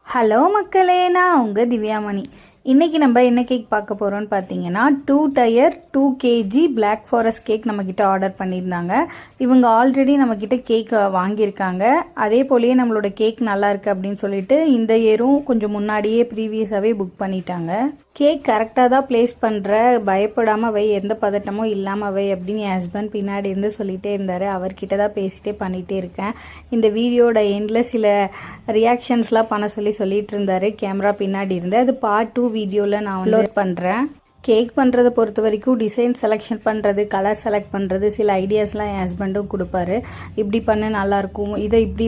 Hello மக்களே, நான் உங்கள் திவ்யாமணி. இன்றைக்கி நம்ம என்ன கேக் பார்க்க போகிறோன்னு பார்த்தீங்கன்னா 2 tier 2 kg black forest cake நம்மக்கிட்ட ஆர்டர் பண்ணியிருந்தாங்க. இவங்க ஆல்ரெடி நம்மக்கிட்ட கேக் வாங்கியிருக்காங்க. அதே போலயே நம்மளோட கேக் நல்லா இருக்குது அப்படின்னு சொல்லிட்டு இந்த இயரும் கொஞ்சம் முன்னாடியே ப்ரீவியஸாகவே புக் பண்ணிட்டாங்க. கேக் கரெக்டாக தான் ப்ளேஸ் பண்ணுற, பயப்படாமல் வை, எந்த பதட்டமும் இல்லாமல் வை அப்படின்னு என் ஹஸ்பண்ட் பின்னாடி இருந்து சொல்லிகிட்டே இருந்தார். அவர்கிட்ட தான் பேசிகிட்டே பண்ணிகிட்டே இருக்கேன். இந்த வீடியோட எண்டில் சில ரியாக்ஷன்ஸ்லாம் பண்ண சொல்லிட்டு இருந்தார் கேமரா பின்னாடி இருந்து. அது பார்ட் 2 வீடியோவில் நான் அப்லோட் பண்ணுறேன். கேக் பண்ணுறதை பொறுத்த வரைக்கும் டிசைன் செலெக்ஷன் பண்ணுறது, கலர் செலக்ட் பண்ணுறது, சில ஐடியாஸ்லாம் என் ஹஸ்பண்டும் கொடுப்பாரு. இப்படி பண்ண நல்லாயிருக்கும், இதை இப்படி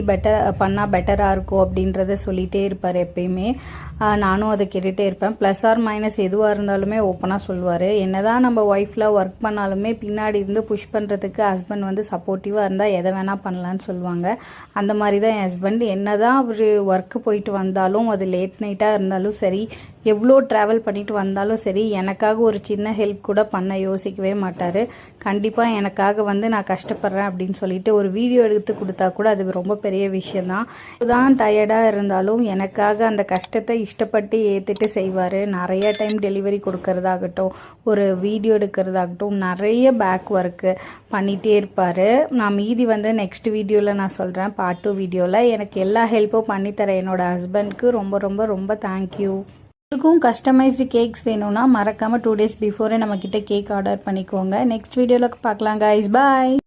பண்ணால் பெட்டராக இருக்கும் அப்படின்றத சொல்லிகிட்டே இருப்பார் எப்பயுமே. நானும் அதை கேட்டுகிட்டே இருப்பேன். ப்ளஸ் ஆர் மைனஸ் எதுவாக இருந்தாலுமே ஓப்பனாக சொல்லுவார். என்ன தான் நம்ம ஒய்ஃபில் ஒர்க் பண்ணாலுமே பின்னாடி இருந்து புஷ் பண்ணுறதுக்கு ஹஸ்பண்ட் வந்து சப்போர்ட்டிவாக இருந்தால் எதை வேணால் பண்ணலான்னு சொல்லுவாங்க. அந்த மாதிரி தான் என் ஹஸ்பண்ட். என்ன தான் அவர் ஒர்க்கு போயிட்டு வந்தாலும், அது லேட் நைட்டாக இருந்தாலும் சரி, எவ்வளோ ட்ராவல் பண்ணிட்டு வந்தாலும் சரி, எனக்காக ஒரு சின்ன ஹெல்ப் கூட பண்ண யோசிக்கவே மாட்டார். கண்டிப்பாக எனக்காக வந்து நான் கஷ்டப்படுறேன் அப்படின்னு சொல்லிட்டு ஒரு வீடியோ எடுத்து கொடுத்தா கூட அது ரொம்ப பெரிய விஷயந்தான். இதுதான் டயர்டாக இருந்தாலும் எனக்காக அந்த கஷ்டத்தை இஷ்டப்பட்டு ஏற்றுட்டு செய்வார். நிறைய டைம் டெலிவரி கொடுக்கறதாகட்டும், ஒரு வீடியோ எடுக்கிறதாகட்டும், நிறைய பேக் ஒர்க்கு பண்ணிகிட்டே இருப்பார். நான் மீதி வந்து நெக்ஸ்ட் வீடியோவில் நான் சொல்கிறேன், பார்ட் 2 வீடியோவில். எனக்கு எல்லா ஹெல்ப்பும் பண்ணித்தரேன் என்னோட ஹஸ்பண்ட்க்கு ரொம்ப ரொம்ப ரொம்ப தேங்க்யூ. உங்களுக்கும் கஸ்டமைஸ்டு கேக்ஸ் வேணும்னா மறக்காமல் 2 days பிஃபோரே நம்மக்கிட்ட கேக் ஆர்டர் பண்ணிக்கோங்க. நெக்ஸ்ட் வீடியோவில் பார்க்கலாம் கைஸ். பாய்.